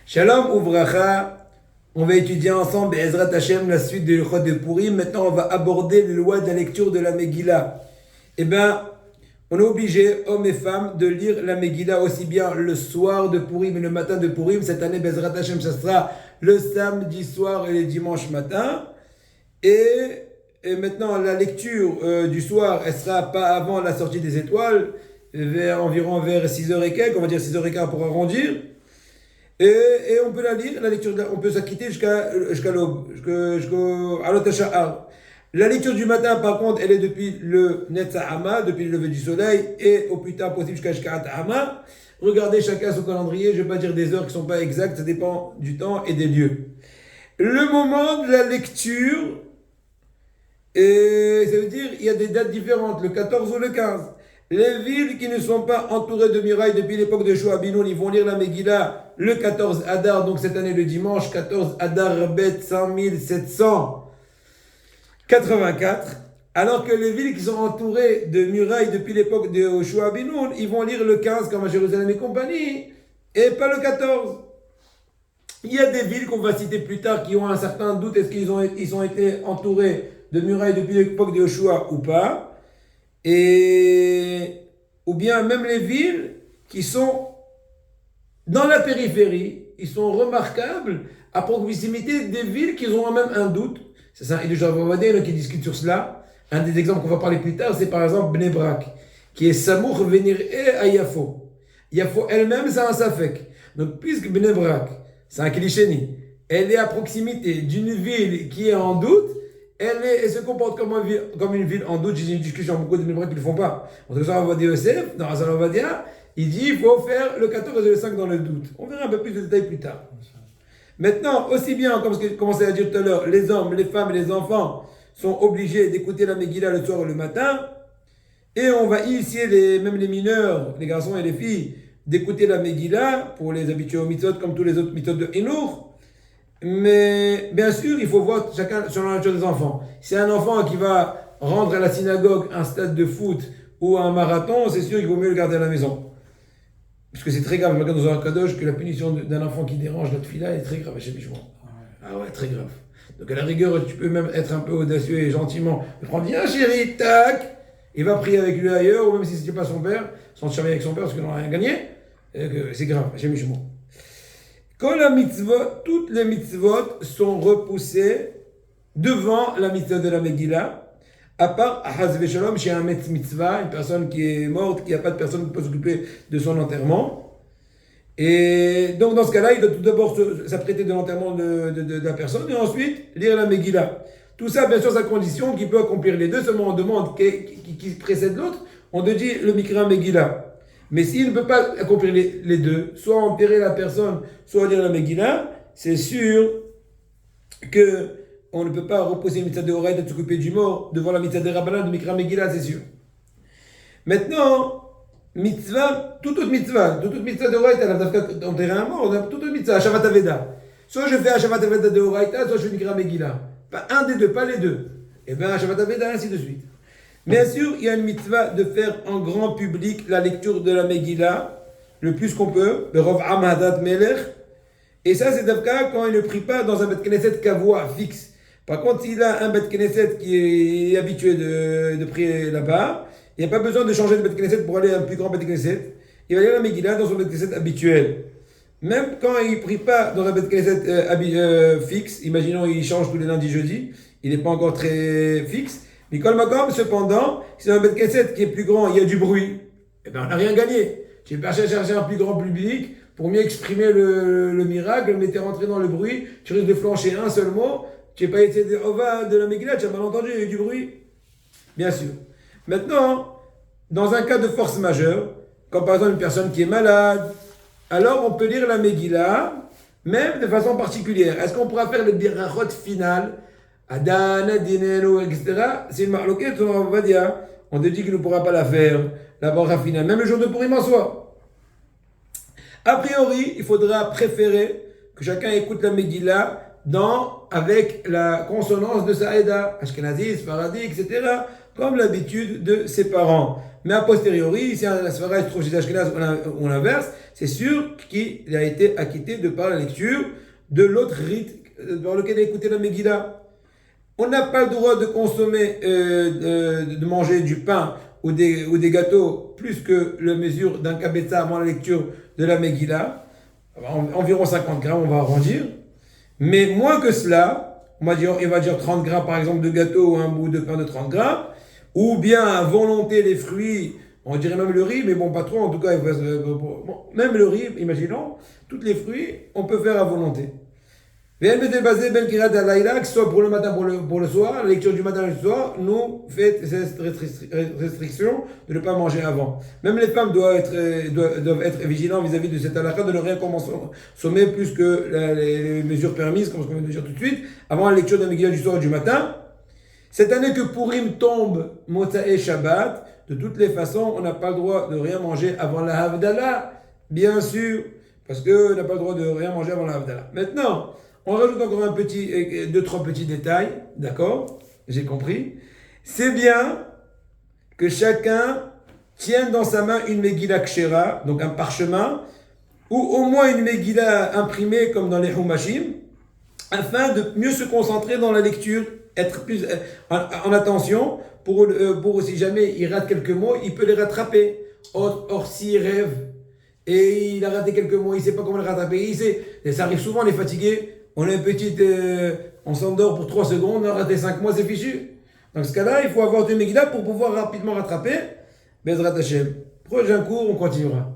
Shalom Ouvracha, on va étudier ensemble Ezrat Hashem la suite de l'Ilchot de Purim. Maintenant, on va aborder les lois de la lecture de la Megillah. Eh bien, on est obligé, hommes et femmes, de lire la Megillah aussi bien le soir de Purim et le matin de Purim. Cette année, Ezrat Hashem, ça sera le samedi soir et le dimanche matin. Et maintenant, la lecture du soir, elle sera pas avant la sortie des étoiles, environ vers 6h et quelques, on va dire 6h15 pour arrondir. Et on peut la lire, on peut s'acquitter jusqu'à l'aube, jusqu'à Alot HaShahar. La lecture du matin, par contre, elle est depuis le Netzahama, depuis le lever du soleil, et au plus tard possible jusqu'à Shkarat Hama. Regardez chacun son calendrier, je ne vais pas dire des heures qui ne sont pas exactes, ça dépend du temps et des lieux. Le moment de la lecture, ça veut dire il y a des dates différentes, le 14 ou le 15. Les villes qui ne sont pas entourées de murailles depuis l'époque de Shoah Binoun, ils vont lire la Megillah le 14 Adar, donc cette année le dimanche 14 Adar Bet 5784. Alors que les villes qui sont entourées de murailles depuis l'époque de Shoah Binoun, ils vont lire le 15 comme à Jérusalem et compagnie, et pas le 14. Il y a des villes qu'on va citer plus tard qui ont un certain doute, est-ce qu'ils ont été entourés de murailles depuis l'époque de Yoshua ou pas, ou bien même les villes qui sont dans la périphérie, ils sont remarquables à proximité des villes qui ont même un doute. C'est ça, et le Javavadé qui discute sur cela. Un des exemples qu'on va parler plus tard, c'est par exemple Bnei Brak, qui est Samour venir à Yafo. Yafo elle-même, c'est un Safek. Donc, puisque Bnei Brak, c'est un Klisheni, elle est à proximité d'une ville qui est en doute, elle se comporte comme une ville en doute. J'ai une discussion beaucoup de Bnei Brak qui ne le font pas. En tout cas, Ravadi Yosef, dans Hazan Ravadia, il dit il faut faire le 14 et le 5 dans le doute. On verra un peu plus de détails plus tard. Maintenant, aussi bien, comme ce que je commençais à dire tout à l'heure, les hommes, les femmes et les enfants sont obligés d'écouter la Megillah le soir et le matin. Et on va initier même les mineurs, les garçons et les filles, d'écouter la Megillah pour les habituer aux mitzvot comme tous les autres mitzvot de Hinour. Mais bien sûr, il faut voir chacun selon la nature des enfants. Si c'est un enfant qui va rendre à la synagogue un stade de foot ou un marathon, c'est sûr qu'il vaut mieux le garder à la maison. Parce que c'est très grave, je me regarde dans un kadosh que la punition d'un enfant qui dérange notre fille est très grave chez Bichouan. Ah ouais, très grave. Donc à la rigueur, tu peux même être un peu audacieux et gentiment le prendre, viens chérie, tac, il va prier avec lui ailleurs, ou même si ce n'était pas son père, sans se charmer avec son père parce qu'il n'aura rien gagné, c'est grave chez Bichouan. Quand la mitzvot, toutes les mitzvot sont repoussées devant la mitzvah de la Megillah, à part Haz Veshalom, chez un metz mitzvah, une personne qui est morte, qui n'a pas de personne qui peut s'occuper de son enterrement. Et donc dans ce cas-là, il doit tout d'abord s'apprêter de l'enterrement de la personne et ensuite lire la Megillah. Tout ça, bien sûr, sa condition qu'il peut accomplir les deux. Seulement on demande qui précède l'autre, on te dit le Mikra Megillah. Mais s'il ne peut pas accomplir les deux, soit enterrer la personne, soit lire la Megillah, c'est sûr que on ne peut pas reposer une mitzvah de Horaïta de s'occuper du mort devant la mitzvah de Rabbanan de Mikra Megillah, c'est sûr. Maintenant, mitzvah, toute autre mitzvah de Horaïta, d'enterrer un mort, on a toute autre mitzvah, Shavat Aveda. Soit je fais Shavat Aveda de Horaïta, soit je fais Mikra Megillah. Pas un des deux, pas les deux. Et bien, Shavat Aveda, ainsi de suite. Bien sûr, il y a une mitzvah de faire en grand public la lecture de la Megillah, le plus qu'on peut, le Rov Am Hadat Melech. Et ça, c'est d'abord quand il ne prie pas dans un Bet Knesset Kavua fixe. Par contre, s'il a un Bet Knesset qui est habitué de prier là-bas, il n'y a pas besoin de changer de Bet Knesset pour aller à un plus grand Bet Knesset. Il va lire la Megillah dans son Bet Knesset habituel. Même quand il ne prie pas dans un Bet Knesset fixe, imaginons il change tous les lundis, jeudi, il n'est pas encore très fixe. Mais quand cependant, si c'est un Bet Knesset qui est plus grand, il y a du bruit, eh bien on n'a rien gagné. Tu vas chercher un plus grand public pour mieux exprimer le miracle, mais tu es rentré dans le bruit, tu risques de flancher un seul mot. Tu n'as pas été de la Megillah, tu as mal entendu, il y a eu du bruit. Bien sûr. Maintenant, dans un cas de force majeure, comme par exemple une personne qui est malade, alors on peut lire la Megillah, même de façon particulière. Est-ce qu'on pourra faire le birachot final, Adana, Dineno, etc. C'est une marloquette, on va dire. On te dit qu'il ne pourra pas la faire, la bracha finale, même le jour de Purim en soi. A priori, il faudra préférer que chacun écoute la Megillah avec la consonance de Saïda, Ashkenazi, Sfaradi, etc. comme l'habitude de ses parents. Mais a posteriori, si un Sfara se trouve chez Ashkenaz ou l'inverse, c'est sûr qu'il a été acquitté de par la lecture de l'autre rite par lequel il a écouté la Megillah. On n'a pas le droit de consommer, de manger du pain ou des gâteaux plus que la mesure d'un kabetza avant la lecture de la Megillah. Environ 50 grammes, on va arrondir. Mais moins que cela, il va dire 30 grammes par exemple de gâteau ou un bout de pain de 30 grammes, ou bien à volonté les fruits, on dirait même le riz, mais bon, pas trop, en tout cas, même le riz, imaginons, tous les fruits, on peut faire à volonté. Que ce soit pour le matin, pour le soir, la lecture du matin et du soir, nous fait cette restriction de ne pas manger avant. Même les femmes doivent être vigilantes vis-à-vis de cette halakha, de ne rien consommer plus que les mesures permises, comme ce qu'on vient de dire tout de suite, avant la lecture de la Megillah du soir et du matin. Cette année que Purim tombe, Motzae Shabbat, de toutes les façons, on n'a pas le droit de rien manger avant la Havdalah, bien sûr, parce qu'on n'a pas le droit de rien manger avant la Havdalah. Maintenant, on rajoute encore deux, trois petits détails, d'accord? J'ai compris. C'est bien que chacun tienne dans sa main une Megillah Kshera, donc un parchemin, ou au moins une Megillah imprimée comme dans les Humashim, afin de mieux se concentrer dans la lecture, être plus en attention, pour si jamais il rate quelques mots, il peut les rattraper. Or s'il rêve, et il a raté quelques mots, il ne sait pas comment les rattraper, et ça arrive souvent, on est fatigué, on est on s'endort pour 3 secondes, on a raté 5 mois, c'est fichu. Dans ce cas-là, il faut avoir une Megillah pour pouvoir rapidement rattraper. Bezrat Hashem. Prochain cours, on continuera.